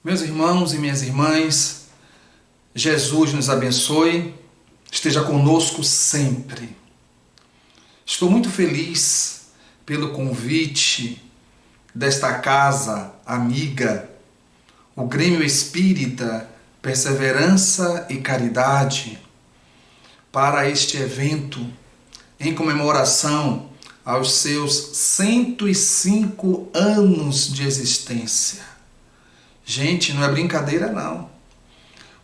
Meus irmãos e minhas irmãs, Jesus nos abençoe, esteja conosco sempre. Estou muito feliz pelo convite desta casa amiga, o Grêmio Espírita Perseverança e Caridade, para este evento em comemoração aos seus 105 anos de existência. Gente, não é brincadeira não.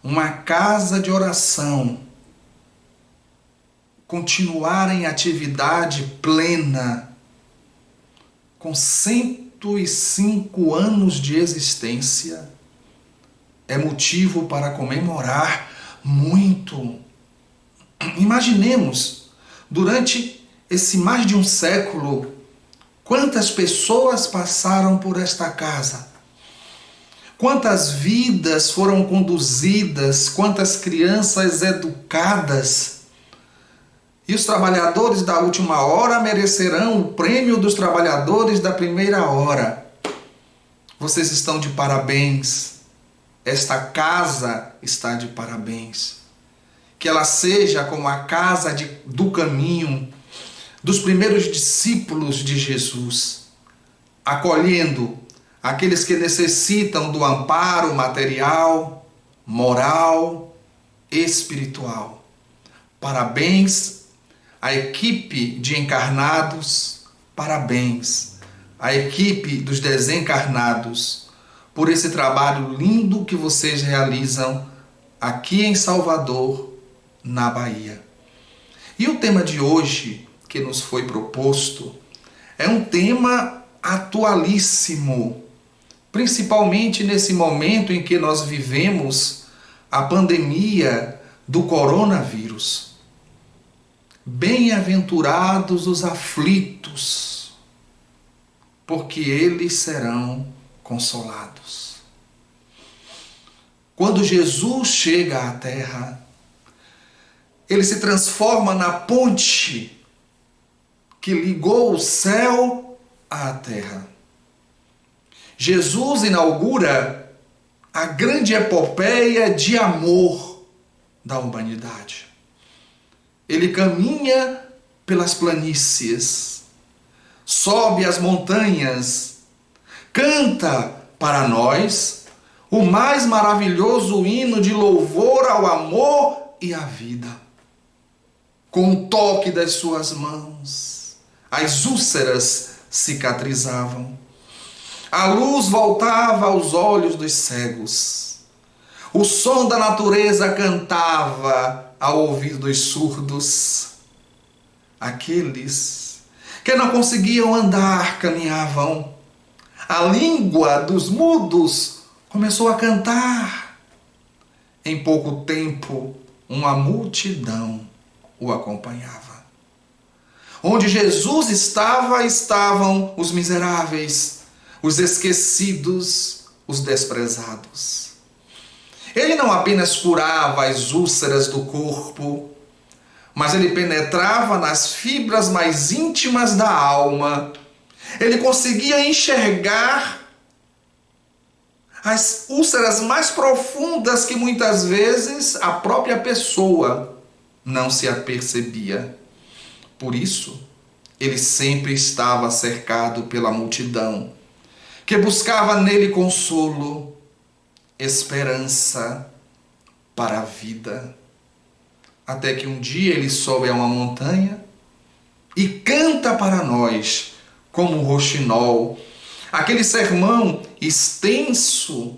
Uma casa de oração continuar em atividade plena com 105 anos de existência é motivo para comemorar muito. Imaginemos, durante esse mais de um século, quantas pessoas passaram por esta casa. Quantas vidas foram conduzidas, quantas crianças educadas. E os trabalhadores da última hora merecerão o prêmio dos trabalhadores da primeira hora. Vocês estão de parabéns. Esta casa está de parabéns. Que ela seja como a casa do caminho dos primeiros discípulos de Jesus, acolhendo aqueles que necessitam do amparo material, moral, espiritual. Parabéns à equipe de encarnados, parabéns à equipe dos desencarnados por esse trabalho lindo que vocês realizam aqui em Salvador, na Bahia. E o tema de hoje que nos foi proposto é um tema atualíssimo, principalmente nesse momento em que nós vivemos a pandemia do coronavírus. Bem-aventurados os aflitos, porque eles serão consolados. Quando Jesus chega à Terra, ele se transforma na ponte que ligou o céu à Terra. Jesus inaugura a grande epopeia de amor da humanidade. Ele caminha pelas planícies, sobe as montanhas, canta para nós o mais maravilhoso hino de louvor ao amor e à vida. Com o toque das suas mãos, as úlceras cicatrizavam. A luz voltava aos olhos dos cegos. O som da natureza cantava ao ouvido dos surdos. Aqueles que não conseguiam andar caminhavam. A língua dos mudos começou a cantar. Em pouco tempo, uma multidão o acompanhava. Onde Jesus estava, estavam os miseráveis, os esquecidos, os desprezados. Ele não apenas curava as úlceras do corpo, mas ele penetrava nas fibras mais íntimas da alma. Ele conseguia enxergar as úlceras mais profundas que muitas vezes a própria pessoa não se apercebia. Por isso, ele sempre estava cercado pela multidão, que buscava nele consolo, esperança para a vida. Até que um dia ele sobe a uma montanha e canta para nós, como um roxinol, aquele sermão extenso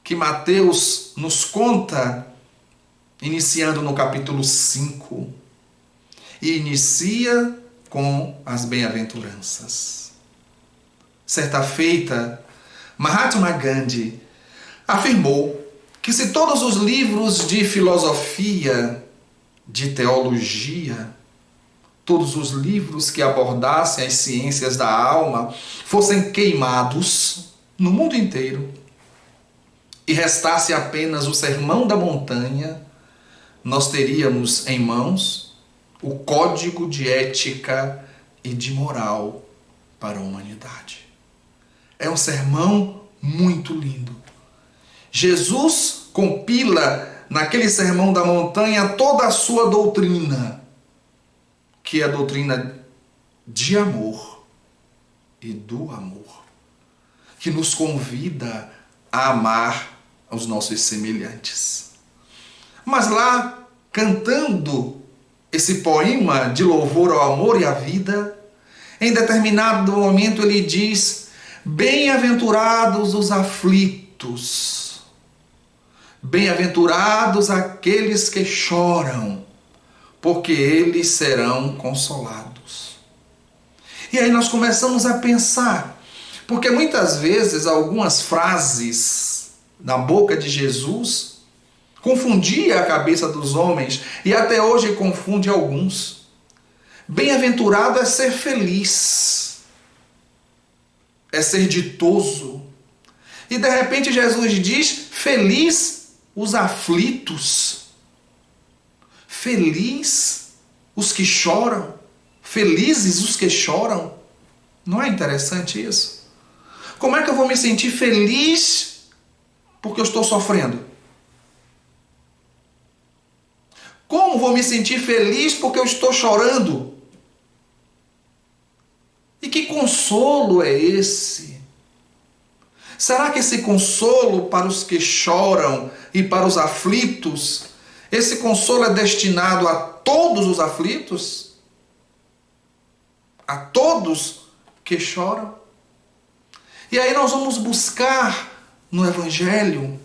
que Mateus nos conta, iniciando no capítulo 5, e inicia com as bem-aventuranças. Certa feita, Mahatma Gandhi afirmou que se todos os livros de filosofia, de teologia, todos os livros que abordassem as ciências da alma fossem queimados no mundo inteiro e restasse apenas o Sermão da Montanha, nós teríamos em mãos o código de ética e de moral para a humanidade. É um sermão muito lindo. Jesus compila naquele sermão da montanha toda a sua doutrina, que é a doutrina de amor e do amor, que nos convida a amar os nossos semelhantes. Mas lá, cantando esse poema de louvor ao amor e à vida, em determinado momento ele diz: bem-aventurados os aflitos, bem-aventurados aqueles que choram, porque eles serão consolados. E aí nós começamos a pensar, porque muitas vezes algumas frases na boca de Jesus confundia a cabeça dos homens e até hoje confunde alguns. Bem-aventurado é ser feliz, é ser ditoso. E de repente Jesus diz: feliz os aflitos, feliz os que choram, felizes os que choram. Não é interessante isso? Como é que eu vou me sentir feliz porque eu estou sofrendo? Como vou me sentir feliz porque eu estou chorando? E que consolo é esse? Será que esse consolo para os que choram e para os aflitos, esse consolo é destinado a todos os aflitos? A todos que choram? E aí nós vamos buscar no Evangelho,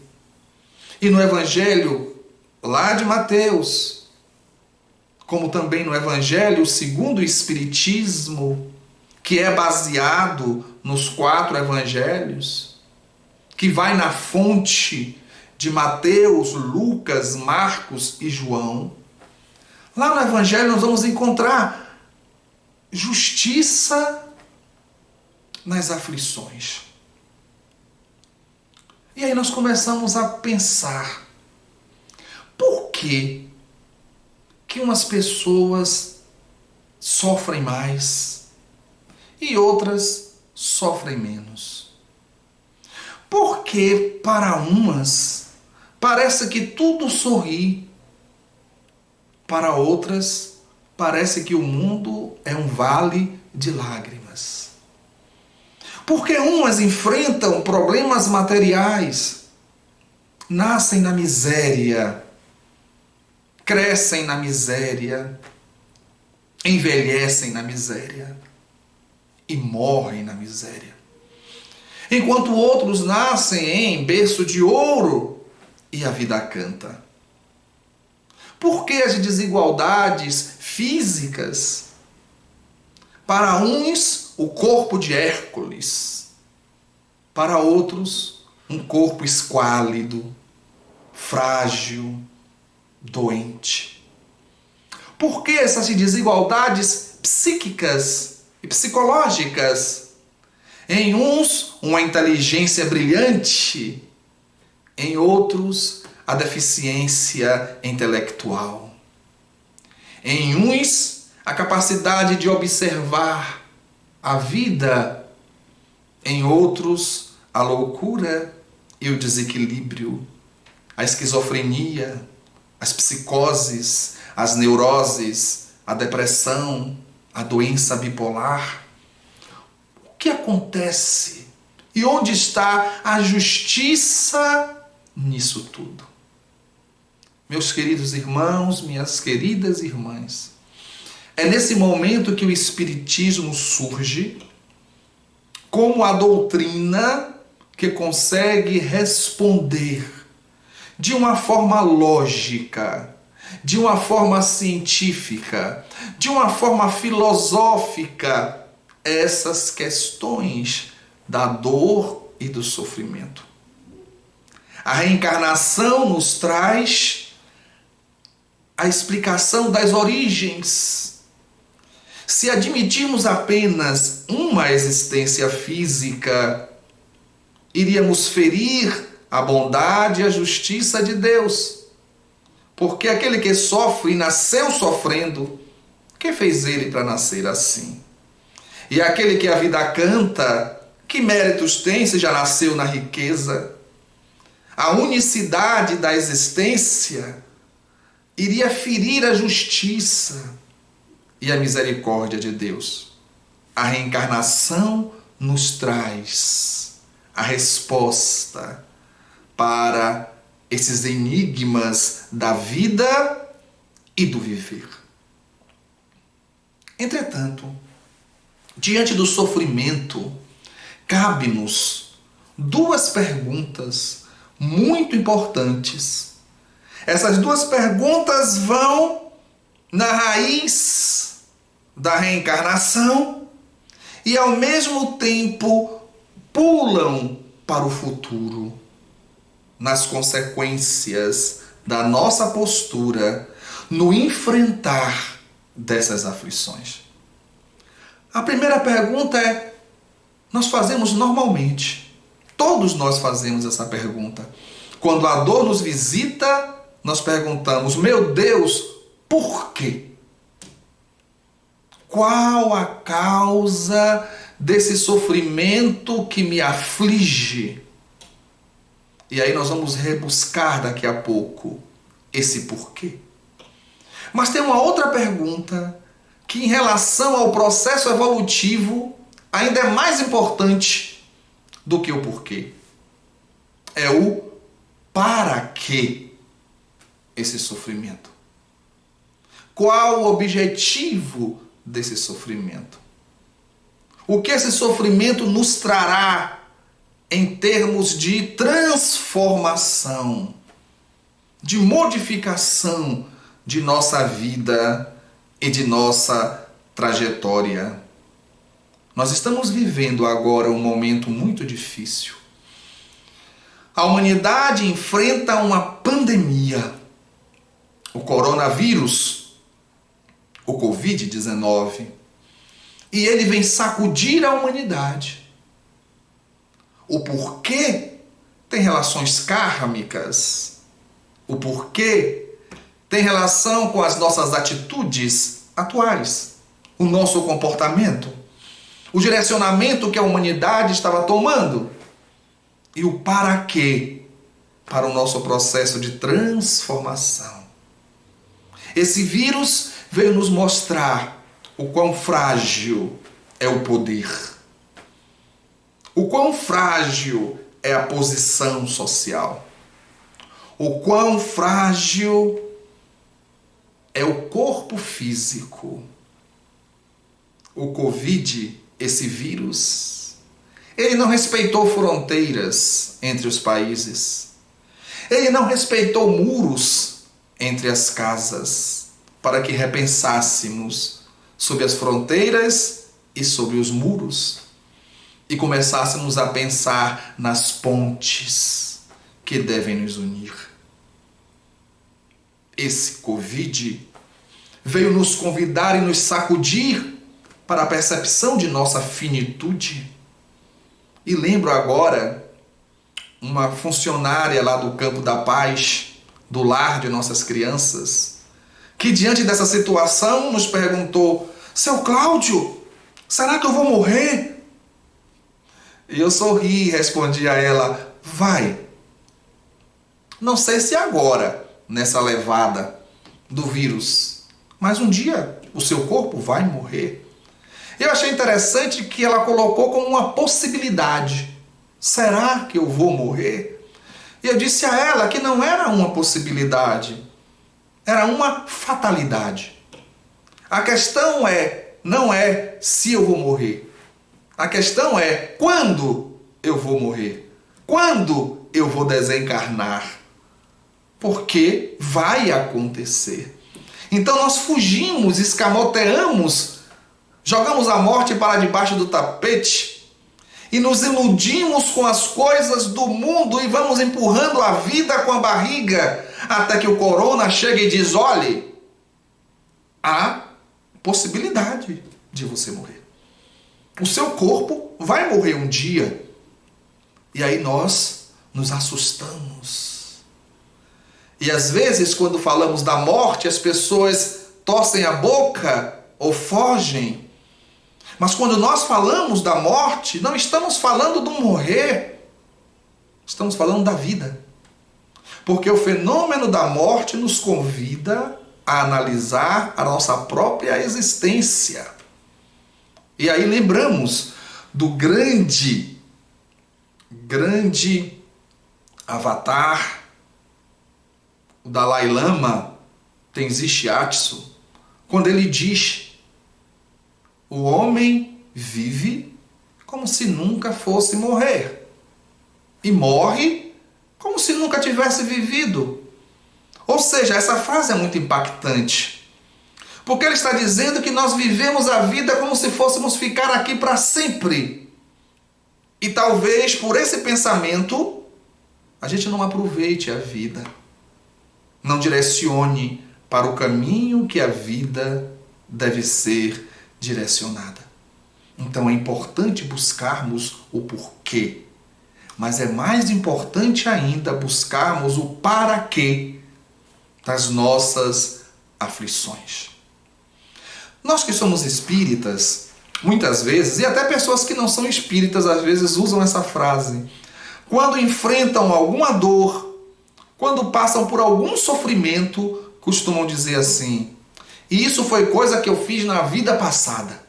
e no Evangelho lá de Mateus, como também no Evangelho segundo o Espiritismo, que é baseado nos 4 evangelhos, que vai na fonte de Mateus, Lucas, Marcos e João. Lá no Evangelho nós vamos encontrar justiça nas aflições. E aí nós começamos a pensar, por que umas pessoas sofrem mais e outras sofrem menos? Porque para umas parece que tudo sorri, para outras parece que o mundo é um vale de lágrimas. Porque umas enfrentam problemas materiais, nascem na miséria, crescem na miséria, envelhecem na miséria e morrem na miséria. Enquanto outros nascem em berço de ouro e a vida canta. Por que as desigualdades físicas? Para uns, o corpo de Hércules. Para outros, um corpo esquálido, frágil, doente. Por que essas desigualdades psíquicas e psicológicas? Em uns, uma inteligência brilhante, em outros, a deficiência intelectual. Em uns, a capacidade de observar a vida, em outros, a loucura e o desequilíbrio, a esquizofrenia, as psicoses, as neuroses, a depressão, a doença bipolar. O que acontece? E onde está a justiça nisso tudo? Meus queridos irmãos, minhas queridas irmãs, é nesse momento que o Espiritismo surge como a doutrina que consegue responder de uma forma lógica, de uma forma científica, de uma forma filosófica, essas questões da dor e do sofrimento. A reencarnação nos traz a explicação das origens. Se admitirmos apenas uma existência física, iríamos ferir a bondade e a justiça de Deus. Porque aquele que sofre e nasceu sofrendo, que fez ele para nascer assim? E aquele que a vida canta, que méritos tem se já nasceu na riqueza? A unicidade da existência iria ferir a justiça e a misericórdia de Deus. A reencarnação nos traz a resposta para esses enigmas da vida e do viver. Entretanto, diante do sofrimento, cabe-nos duas perguntas muito importantes. Essas duas perguntas vão na raiz da reencarnação e, ao mesmo tempo, pulam para o futuro, nas consequências da nossa postura no enfrentar dessas aflições. A primeira pergunta é: nós fazemos normalmente, todos nós fazemos essa pergunta. Quando a dor nos visita, nós perguntamos: meu Deus, por quê? Qual a causa desse sofrimento que me aflige? E aí nós vamos rebuscar daqui a pouco esse porquê. Mas tem uma outra pergunta que, em relação ao processo evolutivo, ainda é mais importante do que o porquê. É o para que esse sofrimento? Qual o objetivo desse sofrimento? O que esse sofrimento nos trará em termos de transformação, de modificação de nossa vida e de nossa trajetória? Nós estamos vivendo agora um momento muito difícil. A humanidade enfrenta uma pandemia, o coronavírus, o Covid-19, e ele vem sacudir a humanidade. O porquê tem relações kármicas. O porquê tem relação com as nossas atitudes atuais, o nosso comportamento, o direcionamento que a humanidade estava tomando e o para quê para o nosso processo de transformação. Esse vírus veio nos mostrar o quão frágil é o poder, o quão frágil é a posição social, o quão frágil é o corpo físico. O Covid, esse vírus, ele não respeitou fronteiras entre os países. Ele não respeitou muros entre as casas para que repensássemos sobre as fronteiras e sobre os muros e começássemos a pensar nas pontes que devem nos unir. Esse Covid veio nos convidar e nos sacudir para a percepção de nossa finitude. E lembro agora uma funcionária lá do Campo da Paz, do lar de nossas crianças, que diante dessa situação nos perguntou: seu Cláudio, será que eu vou morrer? E eu sorri e respondi a ela: vai. Não sei se agora, nessa levada do vírus, mas um dia o seu corpo vai morrer. Eu achei interessante que ela colocou como uma possibilidade. Será que eu vou morrer? E eu disse a ela que não era uma possibilidade, era uma fatalidade. A questão não é se eu vou morrer. A questão é quando eu vou morrer. Quando eu vou desencarnar. Porque vai acontecer. Então nós fugimos, escamoteamos, jogamos a morte para debaixo do tapete e nos iludimos com as coisas do mundo e vamos empurrando a vida com a barriga até que o corona chegue e diz: olhe, há possibilidade de você morrer. O seu corpo vai morrer um dia. E aí nós nos assustamos. E às vezes, quando falamos da morte, as pessoas torcem a boca ou fogem. Mas quando nós falamos da morte, não estamos falando do morrer. Estamos falando da vida. Porque o fenômeno da morte nos convida a analisar a nossa própria existência. E aí lembramos do grande avatar, o Dalai Lama, Tenzin Gyatso, quando ele diz: o homem vive como se nunca fosse morrer e morre como se nunca tivesse vivido. Ou seja, essa frase é muito impactante, porque ele está dizendo que nós vivemos a vida como se fôssemos ficar aqui para sempre. E talvez por esse pensamento a gente não aproveite a vida, não direcione para o caminho que a vida deve ser direcionada. Então é importante buscarmos o porquê, mas é mais importante ainda buscarmos o para quê das nossas aflições. Nós que somos espíritas, muitas vezes, e até pessoas que não são espíritas às vezes usam essa frase, quando enfrentam alguma dor, quando passam por algum sofrimento, costumam dizer assim: e isso foi coisa que eu fiz na vida passada.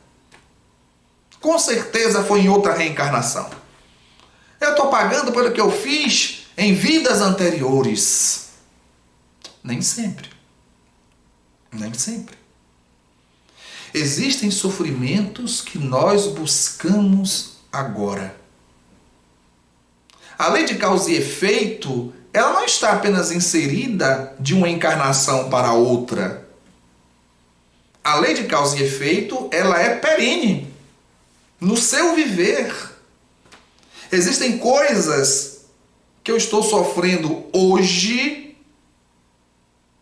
Com certeza foi em outra reencarnação. Eu estou pagando pelo que eu fiz em vidas anteriores. Nem sempre. Nem sempre. Existem sofrimentos que nós buscamos agora. A lei de causa e efeito, ela não está apenas inserida de uma encarnação para outra. A lei de causa e efeito, ela é perene no seu viver. Existem coisas que eu estou sofrendo hoje,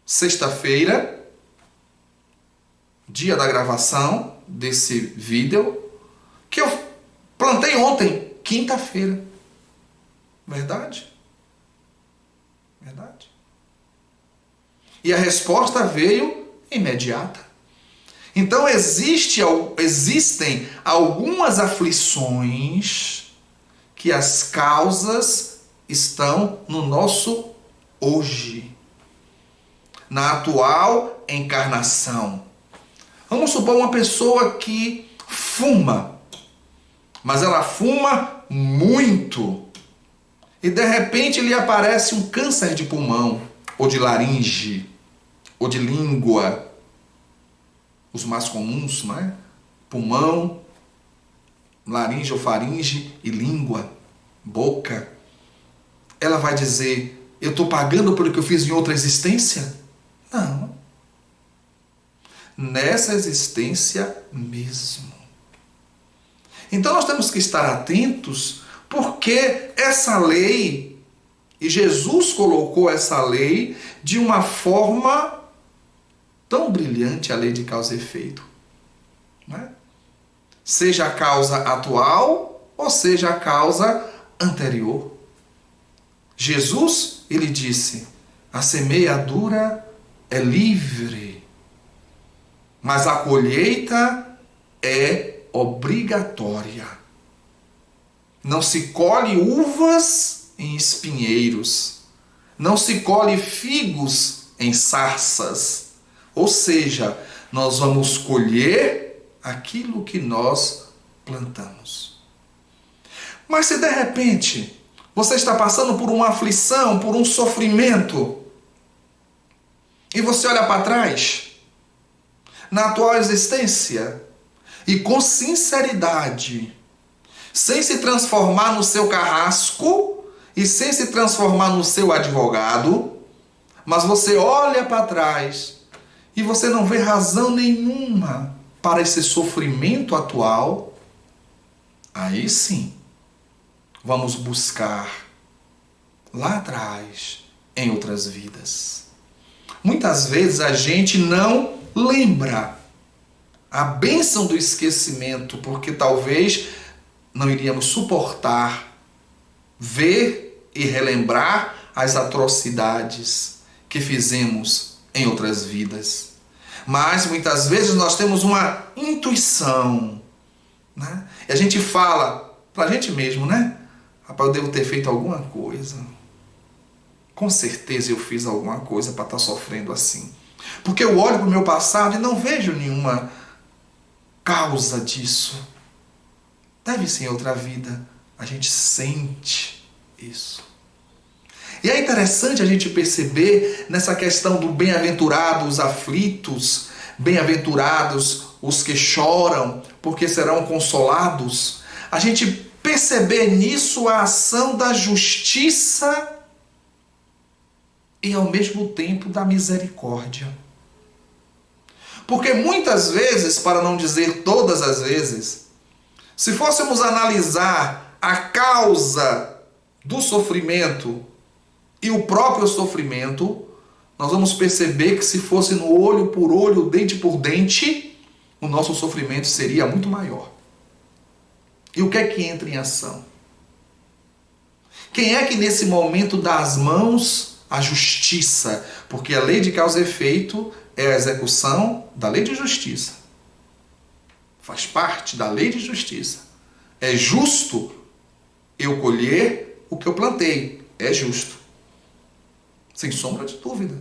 sexta-feira, dia da gravação desse vídeo, que eu plantei ontem, quinta-feira. Verdade? Verdade. E a resposta veio imediata. Então existem algumas aflições que as causas estão no nosso hoje, na atual encarnação. Vamos supor uma pessoa que fuma, mas ela fuma muito. E de repente lhe aparece um câncer de pulmão, ou de laringe, ou de língua. Os mais comuns, não é? Pulmão, laringe ou faringe e língua, boca. Ela vai dizer: eu estou pagando pelo que eu fiz em outra existência? Não. Nessa existência mesmo. Então nós temos que estar atentos, porque essa lei, e Jesus colocou essa lei de uma forma tão brilhante, a lei de causa e efeito. Não é? Seja a causa atual ou seja a causa anterior. Jesus, ele disse: a semeadura é livre, mas a colheita é obrigatória. Não se colhe uvas em espinheiros, não se colhe figos em sarças. Ou seja, nós vamos colher aquilo que nós plantamos. Mas se de repente você está passando por uma aflição, por um sofrimento, e você olha para trás, na atual existência, e com sinceridade, sem se transformar no seu carrasco e sem se transformar no seu advogado, mas você olha para trás e você não vê razão nenhuma para esse sofrimento atual, aí sim, vamos buscar lá atrás, em outras vidas. Muitas vezes a gente não lembra a bênção do esquecimento, porque talvez não iríamos suportar ver e relembrar as atrocidades que fizemos em outras vidas. Mas muitas vezes nós temos uma intuição, né? E a gente fala pra gente mesmo, né? Rapaz, eu devo ter feito alguma coisa. Com certeza eu fiz alguma coisa para estar sofrendo assim. Porque eu olho para o meu passado e não vejo nenhuma causa disso. Deve ser em outra vida. A gente sente isso. E é interessante a gente perceber nessa questão do bem-aventurados os aflitos, bem-aventurados os que choram, porque serão consolados. A gente perceber nisso a ação da justiça e ao mesmo tempo da misericórdia. Porque muitas vezes, para não dizer todas as vezes, se fôssemos analisar a causa do sofrimento e o próprio sofrimento, nós vamos perceber que se fosse no olho por olho, dente por dente, o nosso sofrimento seria muito maior. E o que é que entra em ação? Quem é que nesse momento dá as mãos à justiça? Porque a lei de causa e efeito é a execução da lei de justiça. Faz parte da lei de justiça. É justo eu colher o que eu plantei. É justo. Sem sombra de dúvida.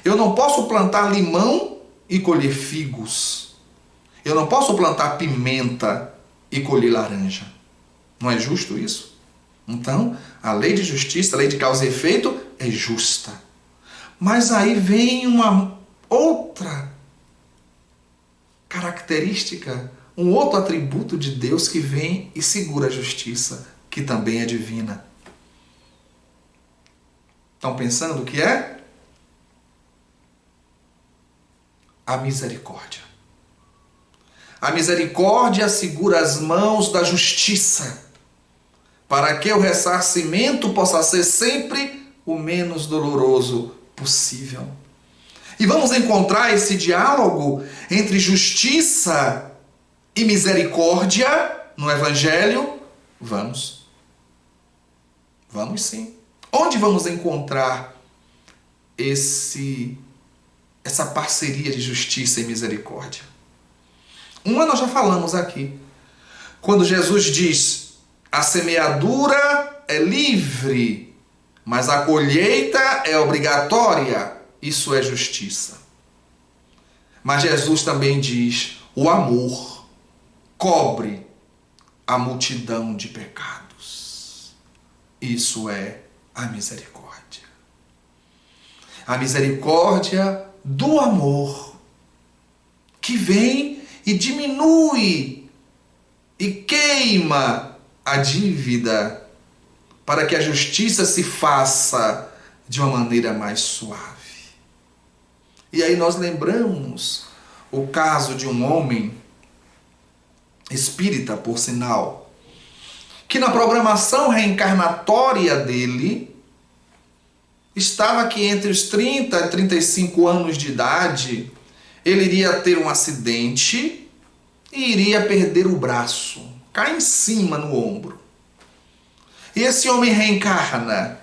Eu não posso plantar limão e colher figos. Eu não posso plantar pimenta e colher laranja. Não é justo isso? Então, a lei de justiça, a lei de causa e efeito é justa. Mas aí vem uma outra característica, um outro atributo de Deus que vem e segura a justiça, que também é divina. Estão pensando o que é? A misericórdia. A misericórdia segura as mãos da justiça, para que o ressarcimento possa ser sempre o menos doloroso possível. E vamos encontrar esse diálogo entre justiça e misericórdia no Evangelho? Vamos. Vamos sim. Onde vamos encontrar essa parceria de justiça e misericórdia? Uma nós já falamos aqui. Quando Jesus diz: a semeadura é livre, mas a colheita é obrigatória. Isso é justiça. Mas Jesus também diz: o amor cobre a multidão de pecados. Isso é a misericórdia. A misericórdia do amor que vem e diminui e queima a dívida para que a justiça se faça de uma maneira mais suave. E aí nós lembramos o caso de um homem espírita, por sinal, que na programação reencarnatória dele estava que entre os 30 e 35 anos de idade ele iria ter um acidente e iria perder o braço, cai em cima no ombro. E esse homem reencarna.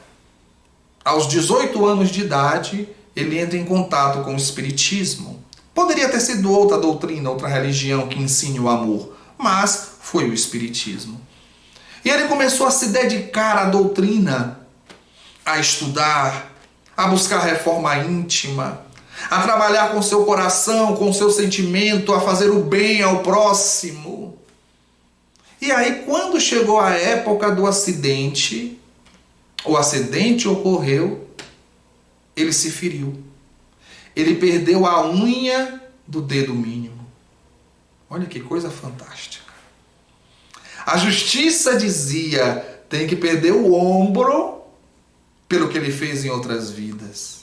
Aos 18 anos de idade, ele entra em contato com o Espiritismo. Poderia ter sido outra doutrina, outra religião que ensine o amor, mas foi o Espiritismo. E ele começou a se dedicar à doutrina, a estudar, a buscar reforma íntima, a trabalhar com seu coração, com seu sentimento, a fazer o bem ao próximo. E aí, quando chegou a época do acidente, o acidente ocorreu, ele se feriu. Ele perdeu a unha do dedo mínimo. Olha que coisa fantástica. A justiça dizia: tem que perder o ombro pelo que ele fez em outras vidas.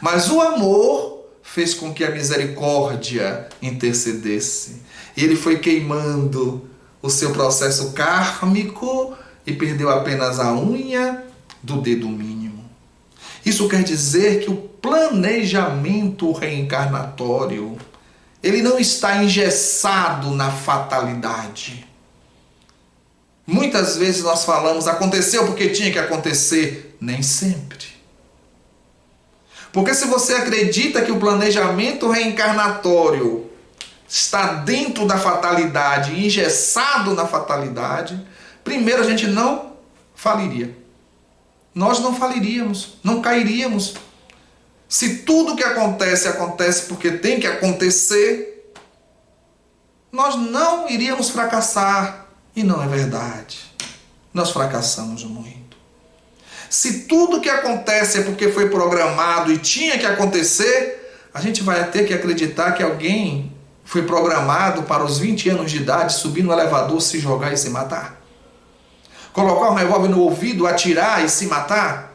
Mas o amor fez com que a misericórdia intercedesse. E ele foi queimando o seu processo kármico e perdeu apenas a unha do dedo mínimo. Isso quer dizer que o planejamento reencarnatório, ele não está engessado na fatalidade. Muitas vezes nós falamos: aconteceu porque tinha que acontecer. Nem sempre. Porque se você acredita que o planejamento reencarnatório está dentro da fatalidade, engessado na fatalidade, primeiro a gente não faliria. nós não faliríamos, não cairíamos. Se tudo que acontece, acontece porque tem que acontecer, nós não iríamos fracassar. E não é verdade. Nós fracassamos muito. Se tudo que acontece é porque foi programado e tinha que acontecer, a gente vai ter que acreditar que alguém foi programado para os 20 anos de idade subir no elevador, se jogar e se matar. Colocar um revólver no ouvido, atirar e se matar.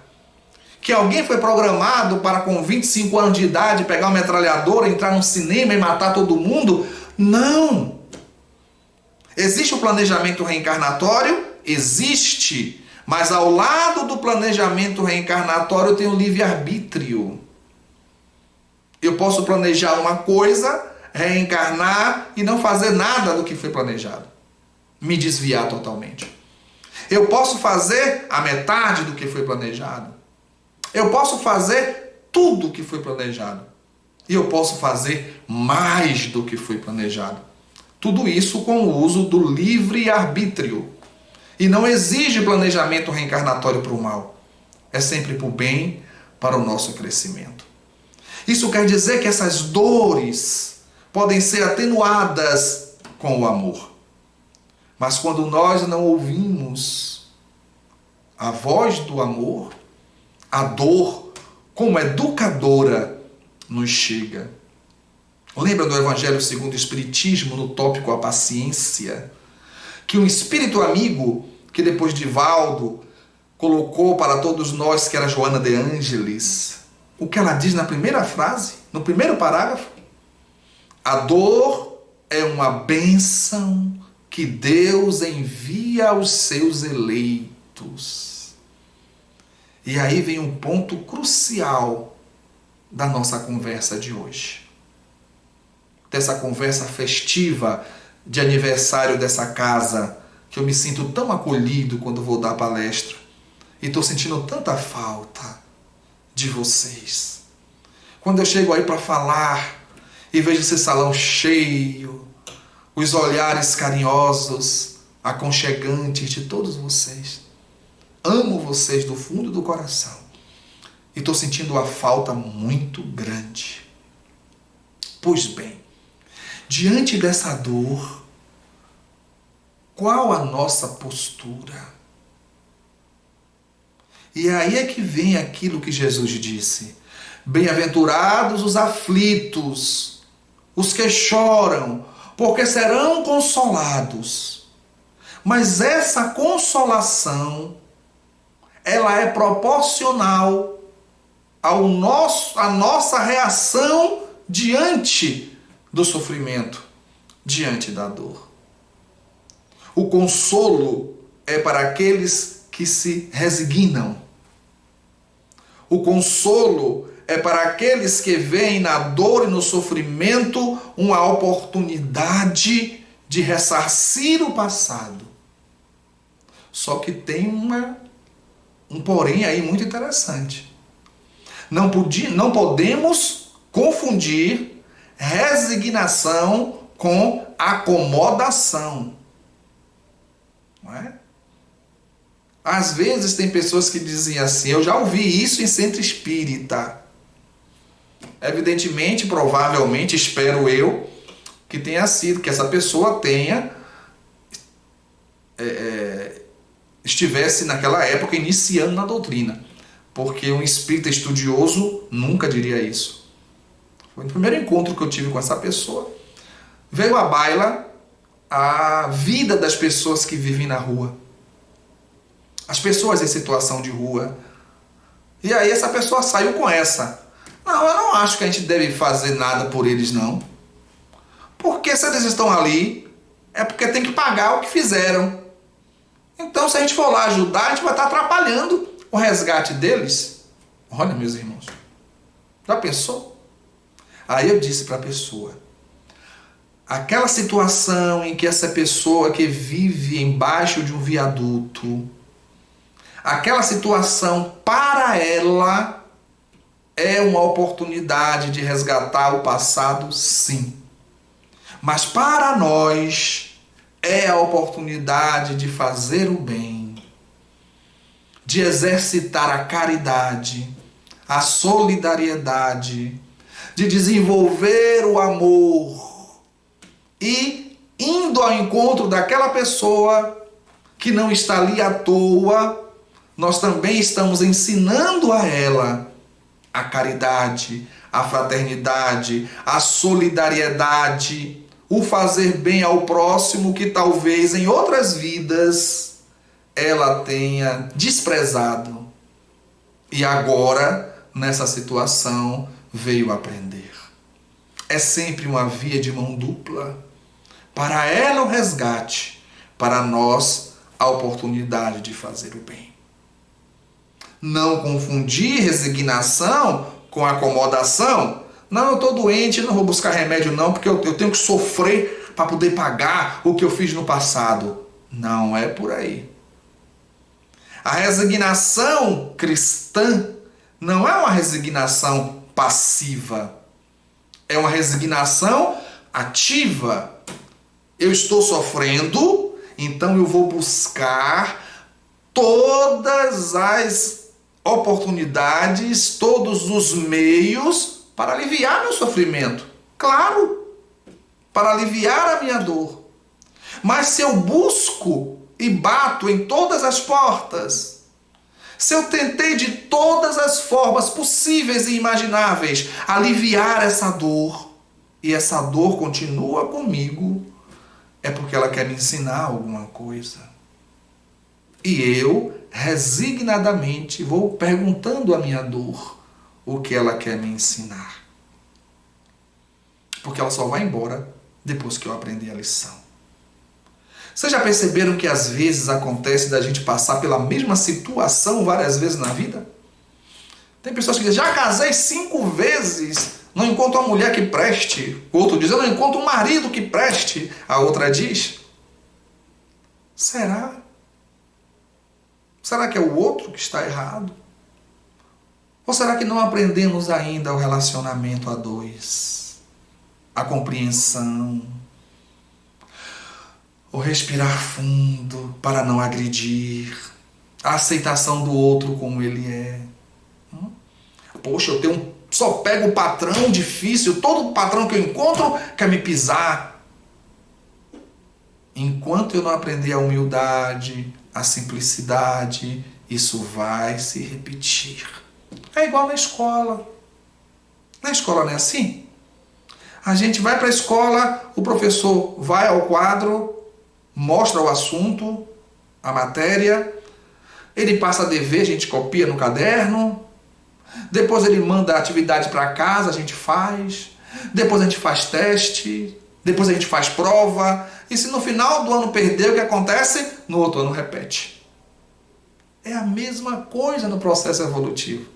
Que alguém foi programado para com 25 anos de idade pegar uma metralhadora, entrar num cinema e matar todo mundo. Não! Existe o planejamento reencarnatório? Existe. Mas ao lado do planejamento reencarnatório tem o livre-arbítrio. Eu posso planejar uma coisa, reencarnar e não fazer nada do que foi planejado. Me desviar totalmente. Eu posso fazer a metade do que foi planejado. Eu posso fazer tudo o que foi planejado. E eu posso fazer mais do que foi planejado. Tudo isso com o uso do livre-arbítrio. E não exige planejamento reencarnatório para o mal. É sempre para o bem, para o nosso crescimento. Isso quer dizer que essas dores podem ser atenuadas com o amor. Mas quando nós não ouvimos a voz do amor, a dor, como educadora, nos chega. Lembra do Evangelho segundo o Espiritismo, no tópico a paciência? Que um espírito amigo, que depois de Valdo colocou para todos nós, que era Joana de Ângeles, o que ela diz na primeira frase, no primeiro parágrafo? A dor é uma bênção que Deus envia aos seus eleitos. E aí vem um ponto crucial da nossa conversa de hoje. Dessa conversa festiva de aniversário dessa casa, que eu me sinto tão acolhido quando vou dar palestra. E estou sentindo tanta falta de vocês. Quando eu chego aí para falar e vejo esse salão cheio, os olhares carinhosos, aconchegantes de todos vocês. Amo vocês do fundo do coração. E estou sentindo uma falta muito grande. Pois bem, diante dessa dor, qual a nossa postura? E aí é que vem aquilo que Jesus disse. Bem-aventurados os aflitos, os que choram, porque serão consolados. Mas essa consolação, ela é proporcional à nossa reação diante do sofrimento, diante da dor. O consolo é para aqueles que se resignam. O consolo é para aqueles que veem na dor e no sofrimento uma oportunidade de ressarcir o passado. Só que tem um porém aí muito interessante. Não podemos confundir resignação com acomodação. Não é? Às vezes tem pessoas que dizem assim, eu já ouvi isso em centro espírita. Evidentemente, provavelmente, espero eu, que tenha sido, que essa pessoa tenha estivesse naquela época iniciando na doutrina. Porque um espírita estudioso nunca diria isso. Foi no primeiro encontro que eu tive com essa pessoa. Veio à baila a vida das pessoas que vivem na rua. As pessoas em situação de rua. E aí essa pessoa saiu com essa. Não, eu não acho que a gente deve fazer nada por eles, não. Porque se eles estão ali, é porque tem que pagar o que fizeram. Então, se a gente for lá ajudar, a gente vai estar atrapalhando o resgate deles. Olha, meus irmãos. Já pensou? Aí eu disse para a pessoa, aquela situação em que essa pessoa que vive embaixo de um viaduto, aquela situação para ela é uma oportunidade de resgatar o passado, sim. Mas para nós é a oportunidade de fazer o bem, de exercitar a caridade, a solidariedade, de desenvolver o amor e indo ao encontro daquela pessoa que não está ali à toa, nós também estamos ensinando a ela a caridade, a fraternidade, a solidariedade, o fazer bem ao próximo que talvez em outras vidas ela tenha desprezado e agora, nessa situação, veio aprender. É sempre uma via de mão dupla. Para ela o resgate, para nós a oportunidade de fazer o bem. Não confundir resignação com acomodação. Não, eu estou doente, não vou buscar remédio não, porque eu tenho que sofrer para poder pagar o que eu fiz no passado. Não é por aí. A resignação cristã não é uma resignação passiva. É uma resignação ativa. Eu estou sofrendo, então eu vou buscar todas as oportunidades, todos os meios para aliviar meu sofrimento. Claro, para aliviar a minha dor. Mas se eu busco e bato em todas as portas, se eu tentei de todas as formas possíveis e imagináveis aliviar essa dor, e essa dor continua comigo, é porque ela quer me ensinar alguma coisa. E eu, resignadamente, vou perguntando à minha dor o que ela quer me ensinar. Porque ela só vai embora depois que eu aprender a lição. Vocês já perceberam que às vezes acontece da gente passar pela mesma situação várias vezes na vida? Tem pessoas que dizem, já casei 5 vezes, não encontro uma mulher que preste. O outro diz, eu não encontro um marido que preste. A outra diz, será? Será que é o outro que está errado? Ou será que não aprendemos ainda o relacionamento a dois? A compreensão, o respirar fundo para não agredir, a aceitação do outro como ele é. Poxa, só pego o patrão difícil, todo patrão que eu encontro quer me pisar. Enquanto eu não aprender a humildade, a simplicidade, isso vai se repetir. É igual na escola. Na escola não é assim? A gente vai para a escola, o professor vai ao quadro, mostra o assunto, a matéria, ele passa a dever, a gente copia no caderno, depois ele manda a atividade para casa, a gente faz, depois a gente faz teste, depois a gente faz prova, e se no final do ano perder, o que acontece? No outro ano repete. É a mesma coisa no processo evolutivo.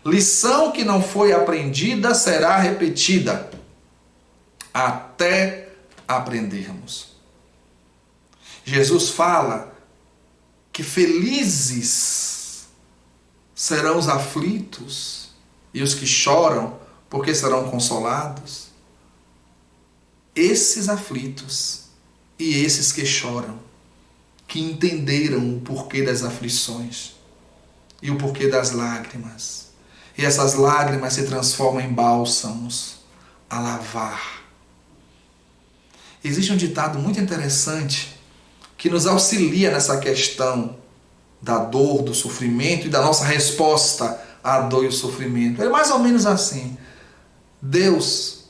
Lição que não foi aprendida será repetida até aprendermos. Jesus fala que felizes serão os aflitos e os que choram, porque serão consolados. Esses aflitos e esses que choram, que entenderam o porquê das aflições e o porquê das lágrimas. E essas lágrimas se transformam em bálsamos a lavar. Existe um ditado muito interessante que nos auxilia nessa questão da dor, do sofrimento e da nossa resposta à dor e ao sofrimento. É mais ou menos assim: Deus,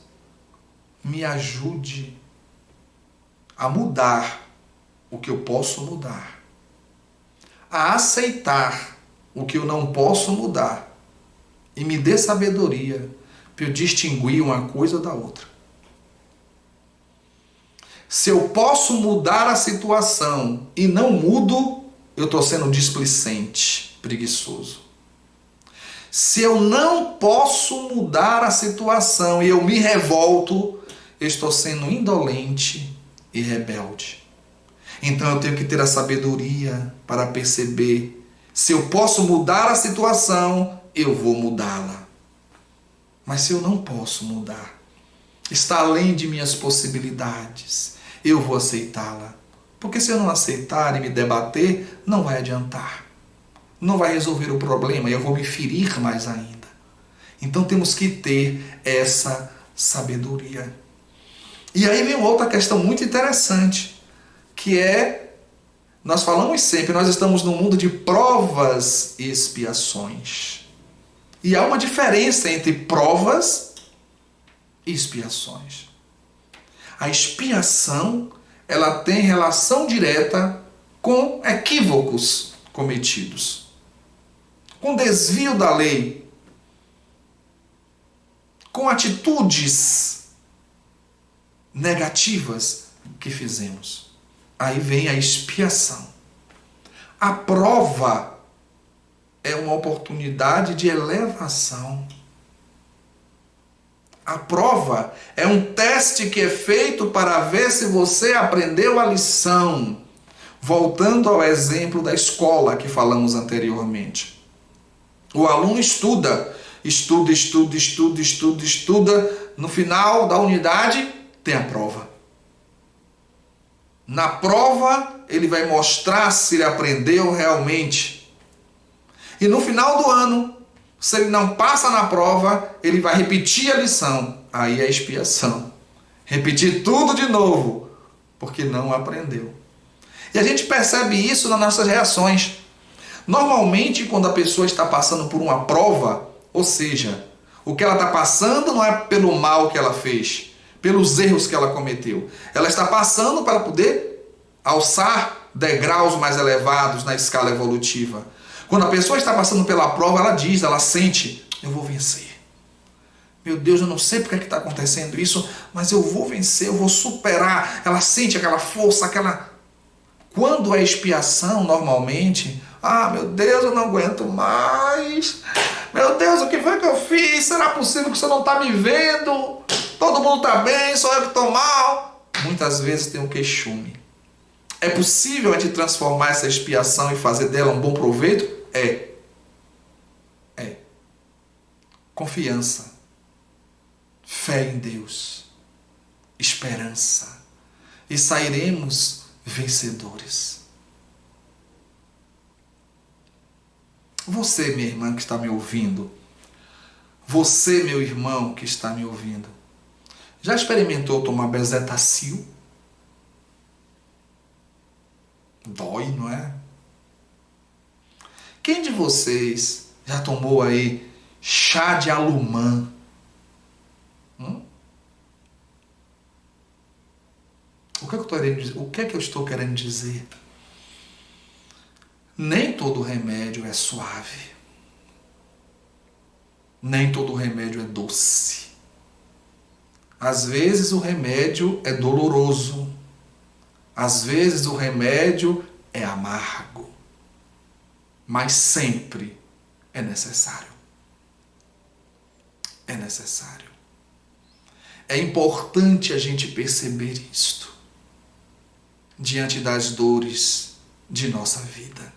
me ajude a mudar o que eu posso mudar, a aceitar o que eu não posso mudar e me dê sabedoria para eu distinguir uma coisa da outra. Se eu posso mudar a situação e não mudo, eu estou sendo displicente, preguiçoso. Se eu não posso mudar a situação e eu me revolto, eu estou sendo indolente e rebelde. Então eu tenho que ter a sabedoria para perceber, se eu posso mudar a situação, eu vou mudá-la. Mas se eu não posso mudar, está além de minhas possibilidades, eu vou aceitá-la. Porque se eu não aceitar e me debater, não vai adiantar. não vai resolver o problema e eu vou me ferir mais ainda. Então temos que ter essa sabedoria. E aí vem outra questão muito interessante, que é, nós falamos sempre, nós estamos num mundo de provas e expiações. E há uma diferença entre provas e expiações. A expiação, ela tem relação direta com equívocos cometidos, com desvio da lei, com atitudes negativas que fizemos. Aí vem a expiação. A prova é uma oportunidade de elevação. A prova é um teste que é feito para ver se você aprendeu a lição. Voltando ao exemplo da escola que falamos anteriormente. O aluno estuda. No final da unidade, tem a prova. Na prova, ele vai mostrar se ele aprendeu realmente. E no final do ano, se ele não passa na prova, ele vai repetir a lição. Aí é a expiação. Repetir tudo de novo, porque não aprendeu. E a gente percebe isso nas nossas reações. Normalmente, quando a pessoa está passando por uma prova, ou seja, o que ela está passando não é pelo mal que ela fez, pelos erros que ela cometeu. Ela está passando para poder alçar degraus mais elevados na escala evolutiva. Quando a pessoa está passando pela prova, ela diz, ela sente, eu vou vencer. Meu Deus, eu não sei porque é que está acontecendo isso, mas eu vou vencer, eu vou superar. Ela sente aquela força, aquela... Quando é expiação, normalmente, meu Deus, eu não aguento mais. Meu Deus, o que foi que eu fiz? Será possível que você não está me vendo? Todo mundo está bem, só eu que estou mal. Muitas vezes tem um queixume. É possível a gente transformar essa expiação e fazer dela um bom proveito? É. Confiança. Fé em Deus. Esperança. E sairemos vencedores. Você, minha irmã que está me ouvindo, você, meu irmão que está me ouvindo, já experimentou tomar bezetacil? Dói, não é? Quem de vocês já tomou aí chá de alumã? O que é que eu estou querendo dizer? Nem todo remédio é suave. Nem todo remédio é doce. Às vezes o remédio é doloroso. Às vezes o remédio é amargo. Mas sempre é necessário. É necessário. É importante a gente perceber isto diante das dores de nossa vida.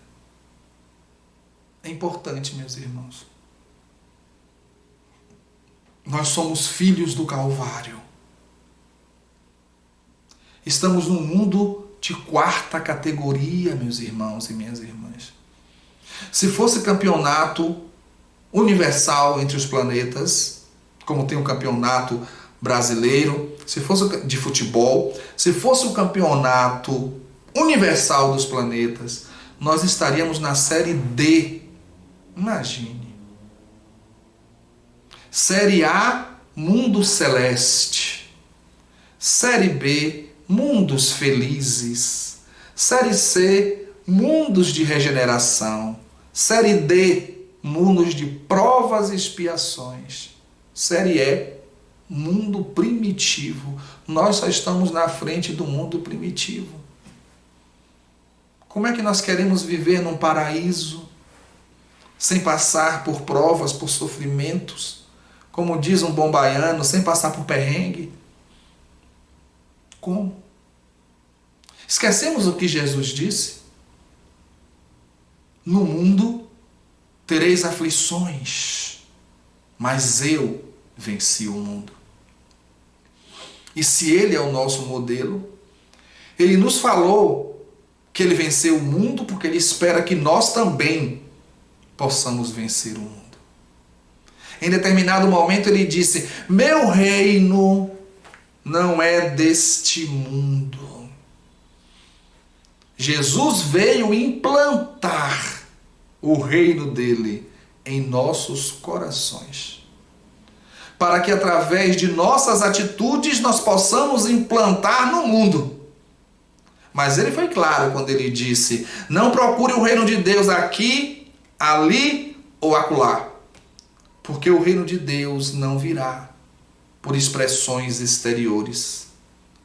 É importante, meus irmãos. Nós somos filhos do Calvário. Estamos num mundo de quarta categoria, meus irmãos e minhas irmãs. Se fosse campeonato universal entre os planetas, como tem o campeonato brasileiro, se fosse de futebol, se fosse o campeonato universal dos planetas, nós estaríamos na série D. Imagine. Série A, mundo celeste. Série B, mundos felizes. Série C, mundos de regeneração. Série D, mundos de provas e expiações. Série E, mundo primitivo. Nós só estamos na frente do mundo primitivo. Como é que nós queremos viver num paraíso sem passar por provas, por sofrimentos? Como diz um bom baiano, sem passar por perrengue? Como? Esquecemos o que Jesus disse? No mundo tereis aflições, mas eu venci o mundo. E se Ele é o nosso modelo, Ele nos falou que Ele venceu o mundo porque Ele espera que nós também possamos vencer o mundo. Em determinado momento ele disse: meu reino não é deste mundo. Jesus veio implantar o reino dele em nossos corações, para que através de nossas atitudes nós possamos implantar no mundo. Mas ele foi claro quando ele disse: não procure o reino de Deus aqui, ali ou acolá, porque o reino de Deus não virá por expressões exteriores.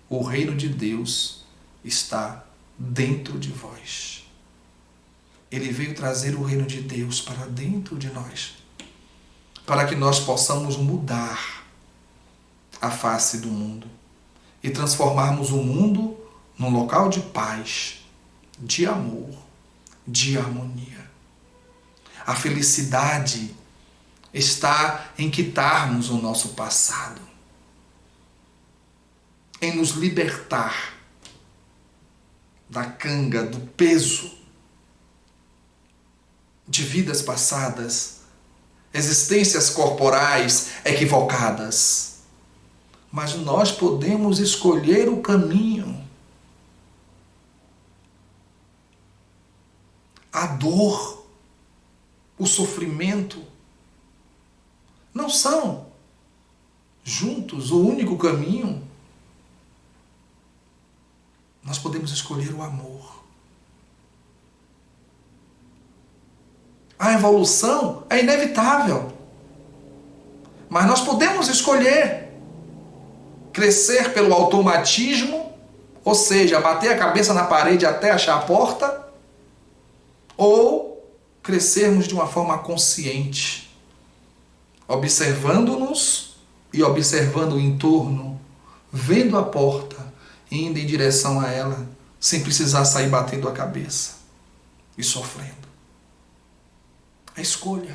O reino de Deus está dentro de vós. Ele veio trazer o reino de Deus para dentro de nós, para que nós possamos mudar a face do mundo e transformarmos o mundo num local de paz, de amor, de harmonia. A felicidade está em quitarmos o nosso passado, em nos libertar da canga, do peso de vidas passadas, existências corporais equivocadas. Mas nós podemos escolher o caminho. A dor, o sofrimento, não são juntos o único caminho. Nós podemos escolher o amor. A evolução é inevitável, mas nós podemos escolher crescer pelo automatismo, ou seja, bater a cabeça na parede até achar a porta, ou crescermos de uma forma consciente, observando-nos e observando o entorno, vendo a porta, indo em direção a ela, sem precisar sair batendo a cabeça e sofrendo. A escolha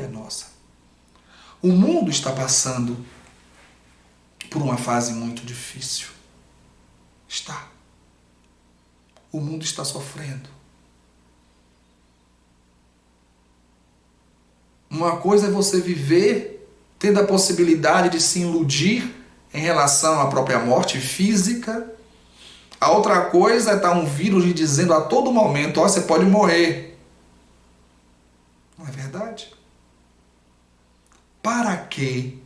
é nossa. O mundo está passando por uma fase muito difícil. Está. O mundo está sofrendo. Uma coisa é você viver tendo a possibilidade de se iludir em relação à própria morte física. A outra coisa é estar um vírus lhe dizendo a todo momento: ó, você pode morrer. Não é verdade? Para que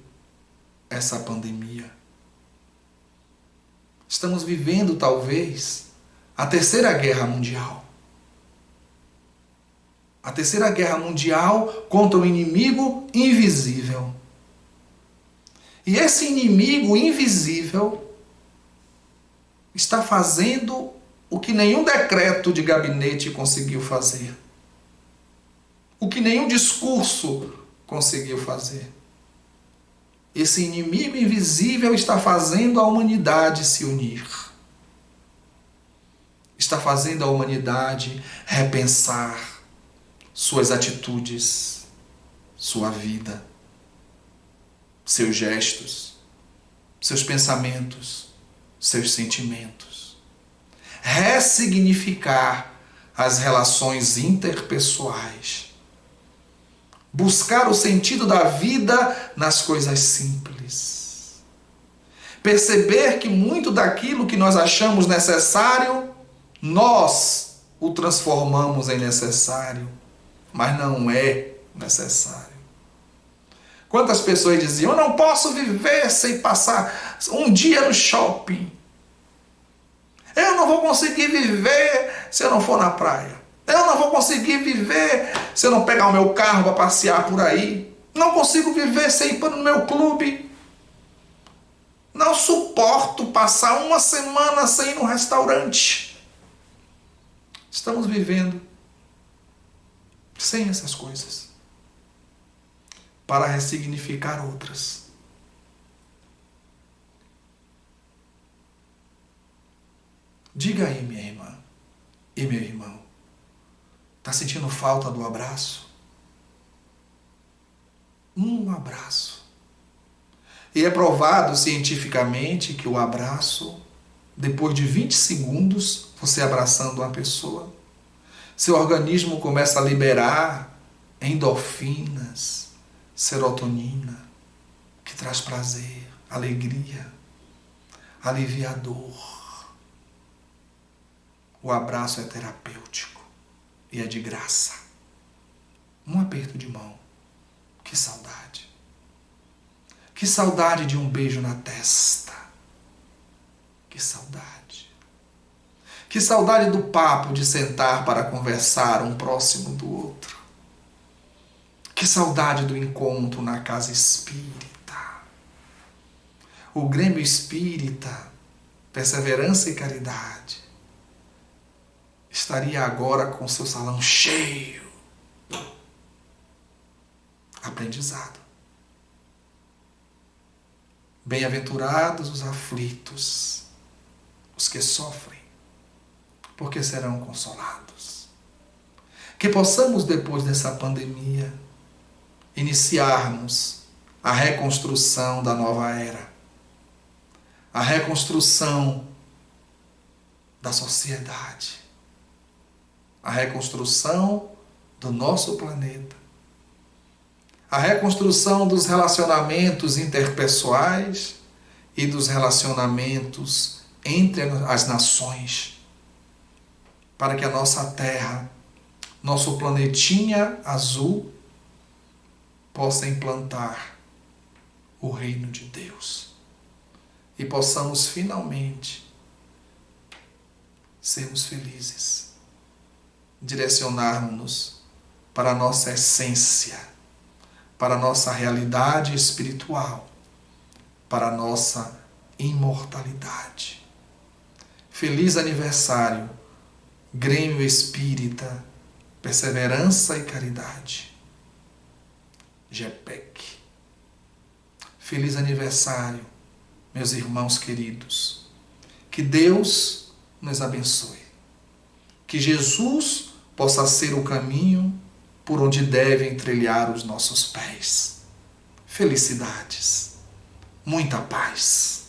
essa pandemia? Estamos vivendo, talvez, a Terceira Guerra Mundial. A Terceira Guerra Mundial contra um inimigo invisível. E esse inimigo invisível está fazendo o que nenhum decreto de gabinete conseguiu fazer. O que nenhum discurso conseguiu fazer. Esse inimigo invisível está fazendo a humanidade se unir. Está fazendo a humanidade repensar suas atitudes, sua vida, seus gestos, seus pensamentos, seus sentimentos. Ressignificar as relações interpessoais. Buscar o sentido da vida nas coisas simples. Perceber que muito daquilo que nós achamos necessário, nós o transformamos em necessário, mas não é necessário. Quantas pessoas diziam: eu não posso viver sem passar um dia no shopping. Eu não vou conseguir viver se eu não for na praia. Eu não vou conseguir viver se eu não pegar o meu carro para passear por aí. Não consigo viver sem ir para o meu clube. Não suporto passar uma semana sem ir no restaurante. Estamos vivendo sem essas coisas, para ressignificar outras. Diga aí, minha irmã e meu irmão, está sentindo falta do abraço? Um abraço. E é provado cientificamente que o abraço, depois de 20 segundos, você abraçando uma pessoa, Seu organismo começa a liberar endorfinas, serotonina, que traz prazer, alegria, alivia a dor. O abraço é terapêutico e é de graça. Um aperto de mão. Que saudade. Que saudade de um beijo na testa. Que saudade. Que saudade do papo de sentar para conversar um próximo do outro. Que saudade do encontro na casa espírita. O Grêmio Espírita, Perseverança e Caridade, estaria agora com seu salão cheio. Aprendizado. Bem-aventurados os aflitos, os que sofrem, porque serão consolados. Que possamos, depois dessa pandemia, iniciarmos a reconstrução da nova era, a reconstrução da sociedade, a reconstrução do nosso planeta, a reconstrução dos relacionamentos interpessoais e dos relacionamentos entre as nações, para que a nossa Terra, nosso planetinha azul, possa implantar o reino de Deus e possamos finalmente sermos felizes, direcionarmos-nos para a nossa essência, para a nossa realidade espiritual, para a nossa imortalidade. Feliz aniversário, Grêmio Espírita, Perseverança e Caridade, GEPEC. Feliz aniversário, meus irmãos queridos. Que Deus nos abençoe. Que Jesus possa ser o caminho por onde devem trilhar os nossos pés. Felicidades, muita paz.